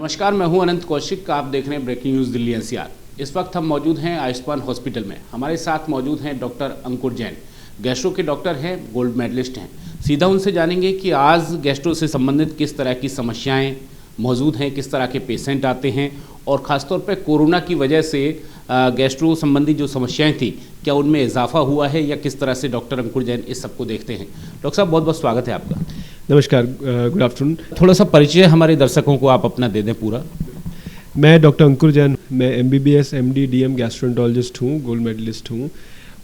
नमस्कार, मैं हूं अनंत कौशिक। आप देख रहे हैं ब्रेकिंग न्यूज़ दिल्ली एनसीआर। इस वक्त हम मौजूद हैं आयुष्मान हॉस्पिटल में। हमारे साथ मौजूद हैं डॉक्टर अंकुर जैन, गैस्ट्रो के डॉक्टर हैं, गोल्ड मेडलिस्ट हैं। सीधा उनसे जानेंगे कि आज गैस्ट्रो से संबंधित किस तरह की समस्याएं मौजूद हैं, किस तरह के पेशेंट आते हैं और ख़ासतौर पर कोरोना की वजह से गैस्ट्रो संबंधी जो समस्याएं थी, क्या उनमें इजाफा हुआ है या किस तरह से डॉक्टर अंकुर जैन इस सबको देखते हैं। डॉक्टर साहब, बहुत बहुत स्वागत है आपका। नमस्कार, गुड आफ्टरनून। थोड़ा सा परिचय हमारे दर्शकों को आप अपना दे दें पूरा। मैं डॉक्टर अंकुर जैन, मैं MBBS MD DM गैस्ट्रोएंटरोलॉजिस्ट हूँ, गोल्ड मेडलिस्ट हूँ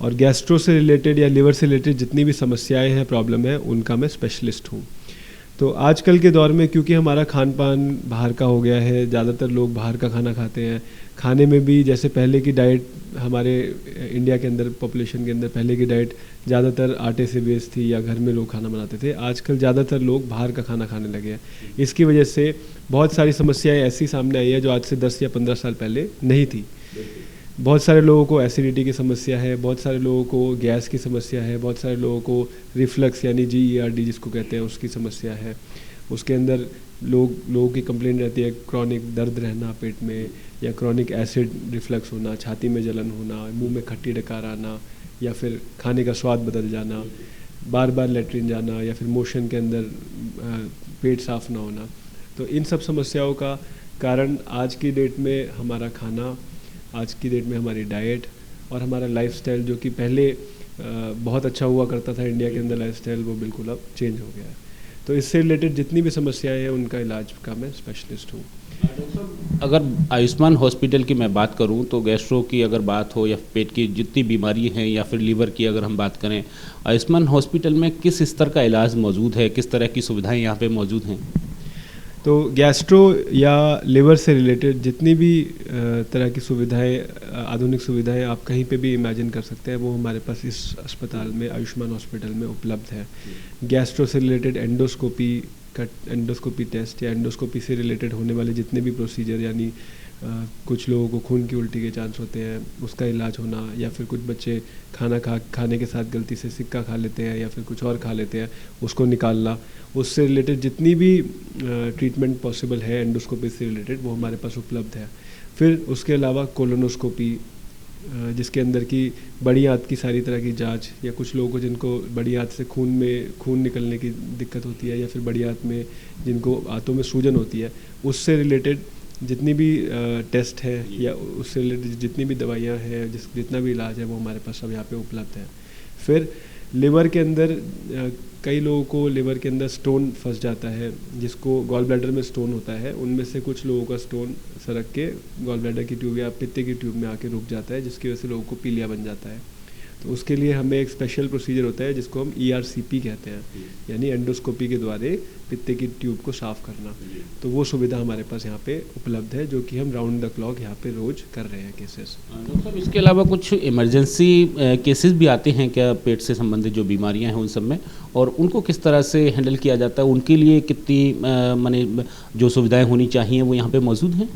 और गैस्ट्रो से रिलेटेड या लिवर से रिलेटेड जितनी भी समस्याएं हैं, प्रॉब्लम है, उनका मैं स्पेशलिस्ट हूँ। तो आजकल के दौर में क्योंकि हमारा खान पान बाहर का हो गया है, ज़्यादातर लोग बाहर का खाना खाते हैं। खाने में भी जैसे पहले की डाइट हमारे इंडिया के अंदर, पॉपुलेशन के अंदर पहले की डाइट ज़्यादातर आटे से बेस्ड थी या घर में लोग खाना बनाते थे। आजकल ज़्यादातर लोग बाहर का खाना खाने लगे हैं। इसकी वजह से बहुत सारी समस्याएं ऐसी सामने आई है जो आज से 10 या 15 साल पहले नहीं थी। बहुत सारे लोगों को एसिडिटी की समस्या है, बहुत सारे लोगों को गैस की समस्या है, बहुत सारे लोगों को रिफ्लक्स यानी GERD जिसको कहते हैं उसकी समस्या है। उसके अंदर लोगों की कंप्लेंट रहती है क्रॉनिक दर्द रहना पेट में, या क्रॉनिक एसिड रिफ्लक्स होना, छाती में जलन होना, मुंह में खट्टी डकार आना, या फिर खाने का स्वाद बदल जाना, बार बार लेटरिन जाना, या फिर मोशन के अंदर पेट साफ ना होना। तो इन सब समस्याओं का कारण आज की डेट में हमारा खाना, आज की डेट में हमारी डाइट और हमारा लाइफस्टाइल, जो कि पहले बहुत अच्छा हुआ करता था इंडिया के अंदर लाइफस्टाइल, वो बिल्कुल अब चेंज हो गया है। तो इससे रिलेटेड जितनी भी समस्याएं हैं उनका इलाज का मैं स्पेशलिस्ट हूँ। अगर आयुष्मान हॉस्पिटल की मैं बात करूं तो गैस्ट्रो की अगर बात हो या पेट की जितनी बीमारी हैं या फिर लीवर की अगर हम बात करें, आयुष्मान हॉस्पिटल में किस स्तर का इलाज मौजूद है, किस तरह की सुविधाएं यहाँ पे मौजूद हैं? तो गैस्ट्रो या लिवर से रिलेटेड जितनी भी तरह की सुविधाएं, आधुनिक सुविधाएं आप कहीं पे भी इमेजिन कर सकते हैं, वो हमारे पास इस अस्पताल में, आयुष्मान हॉस्पिटल में उपलब्ध है। गैस्ट्रो से रिलेटेड एंडोस्कोपी टेस्ट या एंडोस्कोपी से रिलेटेड होने वाले जितने भी प्रोसीजर, यानी कुछ लोगों को खून की उल्टी के चांस होते हैं, उसका इलाज होना, या फिर कुछ बच्चे खाने के साथ गलती से सिक्का खा लेते हैं या फिर कुछ और खा लेते हैं, उसको निकालना, उससे रिलेटेड जितनी भी ट्रीटमेंट पॉसिबल है एंडोस्कोपी से रिलेटेड, वो हमारे पास उपलब्ध है। फिर उसके अलावा कोलोनोस्कोपी, जिसके अंदर की बड़ी आंत की सारी तरह की जांच, या कुछ लोगों को जिनको बड़ी आंत से खून निकलने की दिक्कत होती है, या फिर बड़ी आंत में जिनको आंतों में सूजन होती है, उससे रिलेटेड जितनी भी टेस्ट है या उससे रिलेटेड जितनी भी दवाइयाँ हैं, जितना भी इलाज है, वो हमारे पास सब यहाँ पे उपलब्ध है। फिर लिवर के अंदर कई लोगों को लिवर के अंदर स्टोन फंस जाता है, जिसको गॉल ब्लैडर में स्टोन होता है। उनमें से कुछ लोगों का स्टोन सरक के गॉल ब्लैडर की ट्यूब या पित्ते की ट्यूब में आके रुक जाता है, जिसकी वजह से लोगों को पीलिया बन जाता है। तो उसके लिए हमें एक स्पेशल प्रोसीजर होता है जिसको हम ERCP कहते हैं, यानी एंडोस्कोपी के द्वारा पित्ते की ट्यूब को साफ़ करना। तो वो सुविधा हमारे पास यहाँ पे उपलब्ध है, जो कि हम राउंड द क्लॉक यहाँ पे रोज़ कर रहे हैं केसेस। डॉक्टर साहब, इसके अलावा कुछ इमरजेंसी केसेस भी आते हैं क्या, पेट से संबंधित जो बीमारियां हैं उन सब में, और उनको किस तरह से हैंडल किया जाता है? उनके लिए कितनी माने जो सुविधाएँ होनी चाहिए वो यहाँ पर मौजूद हैं?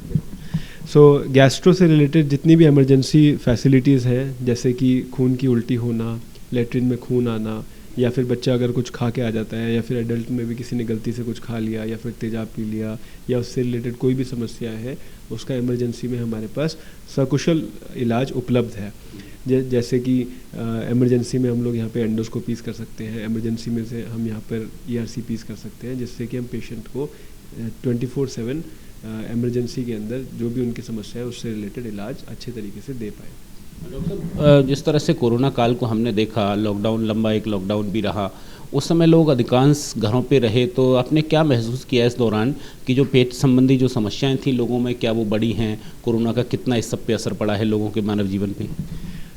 गैस्ट्रो से रिलेटेड जितनी भी इमरजेंसी फैसिलिटीज़ हैं, जैसे कि खून की उल्टी होना, लेटरिन में खून आना, या फिर बच्चा अगर कुछ खा के आ जाता है, या फिर एडल्ट में भी किसी ने गलती से कुछ खा लिया या फिर तेजाब पी लिया, या उससे रिलेटेड कोई भी समस्या है, उसका इमरजेंसी में हमारे पास सकुशल इलाज उपलब्ध है। जैसे कि इमरजेंसी में हम लोग यहाँ पे एंडोस्कोपीज़ कर सकते हैं, इमरजेंसी में से हम यहाँ पर ERCPs कर सकते हैं, जिससे कि हम पेशेंट को 24/7 इमरजेंसी के अंदर जो भी उनकी समस्या है उससे रिलेटेड इलाज अच्छे तरीके से दे पाए। डॉक्टर साहब, जिस तरह से कोरोना काल को हमने देखा, लॉकडाउन, लंबा एक लॉकडाउन भी रहा, उस समय लोग अधिकांश घरों पे रहे, तो आपने क्या महसूस किया इस दौरान कि जो पेट संबंधी जो समस्याएं थी लोगों में, क्या वो बढ़ी हैं? कोरोना का कितना इस सब पे असर पड़ा है लोगों के मानव जीवन पे?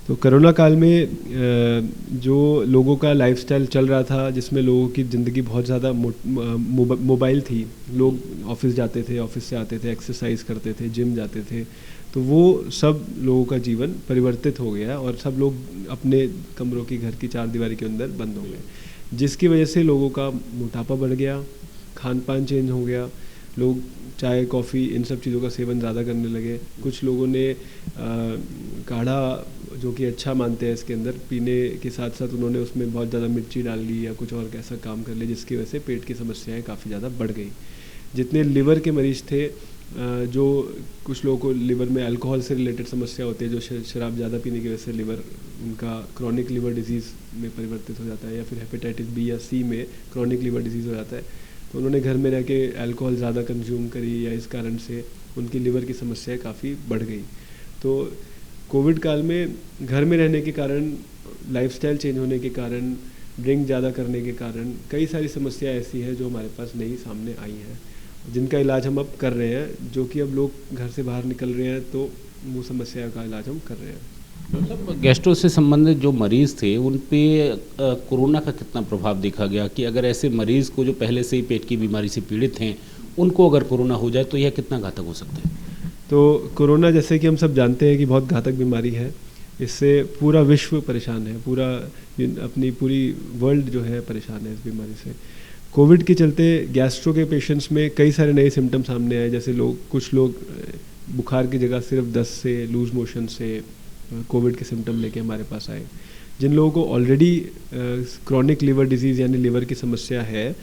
तो कोरोना काल में जो लोगों का लाइफस्टाइल चल रहा था, जिसमें लोगों की ज़िंदगी बहुत ज़्यादा मोबाइल थी, लोग ऑफिस जाते थे, ऑफिस से आते थे, एक्सरसाइज करते थे, जिम जाते थे, तो वो सब लोगों का जीवन परिवर्तित हो गया और सब लोग अपने कमरों की, घर की चार दीवारी के अंदर बंद हो गए, जिसकी वजह से लोगों का मोटापा बढ़ गया, खान पान चेंज हो गया, लोग चाय, कॉफ़ी, इन सब चीज़ों का सेवन ज़्यादा करने लगे। कुछ लोगों ने काढ़ा, जो कि अच्छा मानते हैं, इसके अंदर पीने के साथ साथ उन्होंने उसमें बहुत ज़्यादा मिर्ची डाल ली या कुछ और ऐसा काम कर लिया, जिसकी वजह से पेट की समस्याएं काफ़ी ज़्यादा बढ़ गई। जितने लिवर के मरीज़ थे जो कुछ लोगों को लिवर में अल्कोहल से रिलेटेड समस्या होती है, जो शराब ज़्यादा पीने की वजह से लिवर उनका क्रॉनिक लिवर डिजीज़ में परिवर्तित हो जाता है, या फिर हेपेटाइटिस बी या सी में क्रॉनिक लिवर डिजीज़ हो जाता है, तो उन्होंने घर में रह के अल्कोहल ज़्यादा कंज्यूम करी या इस कारण से उनकी लिवर की समस्याएं काफ़ी बढ़ गई। तो कोविड काल में घर में रहने के कारण, लाइफस्टाइल चेंज होने के कारण, ड्रिंक ज़्यादा करने के कारण कई सारी समस्याएं ऐसी हैं जो हमारे पास नई सामने आई हैं, जिनका इलाज हम अब कर रहे हैं। जो कि अब लोग घर से बाहर निकल रहे हैं तो वो समस्या का इलाज हम कर रहे हैं। मतलब गैस्ट्रो से संबंधित जो मरीज़ थे उन पे कोरोना का कितना प्रभाव देखा गया, कि अगर ऐसे मरीज़ को जो पहले से ही पेट की बीमारी से पीड़ित हैं उनको अगर कोरोना हो जाए तो यह कितना घातक हो सकता है? तो कोरोना, जैसे कि हम सब जानते हैं कि बहुत घातक बीमारी है। इससे पूरा विश्व परेशान है, अपनी पूरी वर्ल्ड जो है परेशान है इस बीमारी से। कोविड के चलते गैस्ट्रो के पेशेंट्स में कई सारे नए सिम्टम सामने आए, जैसे कुछ लोग बुखार की जगह सिर्फ दस्त से, लूज मोशन से कोविड के सिम्टम लेके हमारे पास आए। जिन लोगों को ऑलरेडी क्रॉनिक लिवर डिजीज़ यानी लिवर की समस्या है,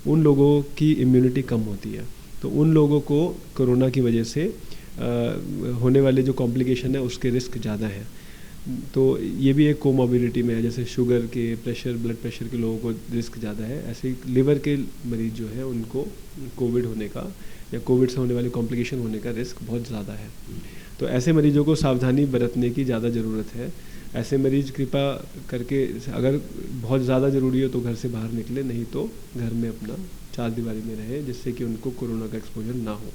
उन लोगों की इम्यूनिटी कम होती है, तो उन लोगों को कोरोना की वजह से होने वाले जो कॉम्प्लिकेशन है उसके रिस्क ज़्यादा है। तो ये भी एक कोमॉर्बिडिटी में है, जैसे शुगर के, ब्लड प्रेशर के लोगों को रिस्क ज़्यादा है, ऐसे ही लिवर के मरीज जो है उनको कोविड होने का या कोविड से होने वाली कॉम्प्लिकेशन होने का रिस्क बहुत ज़्यादा है। तो ऐसे मरीजों को सावधानी बरतने की ज़्यादा ज़रूरत है। ऐसे मरीज कृपा करके अगर बहुत ज़्यादा ज़रूरी हो तो घर से बाहर निकले, नहीं तो घर में अपना चार दीवारी में रहे, जिससे कि उनको कोरोना का एक्सपोजर ना हो।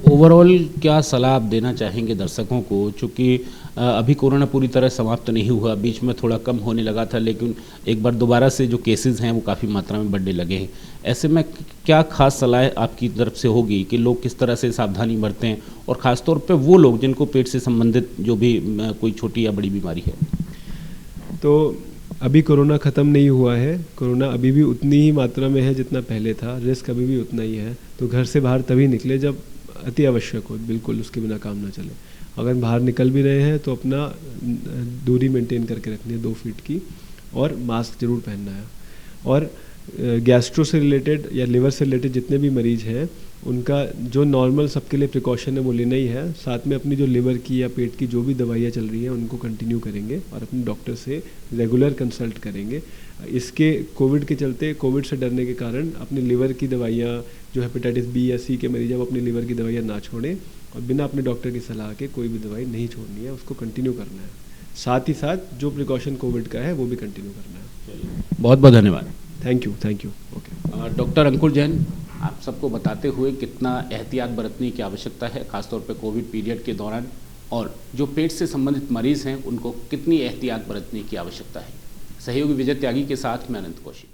ओवरऑल क्या सलाह आप देना चाहेंगे दर्शकों को, चूँकि अभी कोरोना पूरी तरह समाप्त नहीं हुआ, बीच में थोड़ा कम होने लगा था, लेकिन एक बार दोबारा से जो केसेस हैं वो काफ़ी मात्रा में बढ़ने लगे हैं। ऐसे में क्या खास सलाह आपकी तरफ से होगी कि लोग किस तरह से सावधानी बरतें, और ख़ास तौर पे वो लोग जिनको पेट से संबंधित जो भी कोई छोटी या बड़ी बीमारी है? तो अभी कोरोना ख़त्म नहीं हुआ है, कोरोना अभी भी उतनी ही मात्रा में है जितना पहले था, रिस्क अभी भी उतना ही है। तो घर से बाहर तभी निकले जब अति आवश्यक हो, बिल्कुल उसके बिना काम ना चले। अगर बाहर निकल भी रहे हैं तो अपना दूरी मेंटेन करके रखनी है 2 फीट की, और मास्क जरूर पहनना है। और गैस्ट्रो से रिलेटेड या लिवर से रिलेटेड जितने भी मरीज हैं, उनका जो नॉर्मल सबके लिए प्रिकॉशन है वो लेना ही है। साथ में अपनी जो लिवर की या पेट की जो भी दवाइयाँ चल रही हैं उनको कंटिन्यू करेंगे, और अपने डॉक्टर से रेगुलर कंसल्ट करेंगे। इसके कोविड के चलते, कोविड से डरने के कारण अपनी लिवर की दवाइयाँ, जो हेपेटाइटिस बी या सी के मरीज हैं वो अपनी लिवर की दवाइयाँ ना छोड़ें, और बिना अपने डॉक्टर की सलाह के कोई भी दवाई नहीं छोड़नी है, उसको कंटिन्यू करना है। साथ ही साथ जो प्रिकॉशन कोविड का है वो भी कंटिन्यू करना है। बहुत बहुत धन्यवाद। Thank you. ओके। डॉक्टर अंकुर जैन, आप सबको बताते हुए कितना एहतियात बरतने की आवश्यकता है, खासतौर पे कोविड पीरियड के दौरान, और जो पेट से संबंधित मरीज़ हैं उनको कितनी एहतियात बरतने की आवश्यकता है। सहयोगी विजय त्यागी के साथ मैं अनंत कौशिक।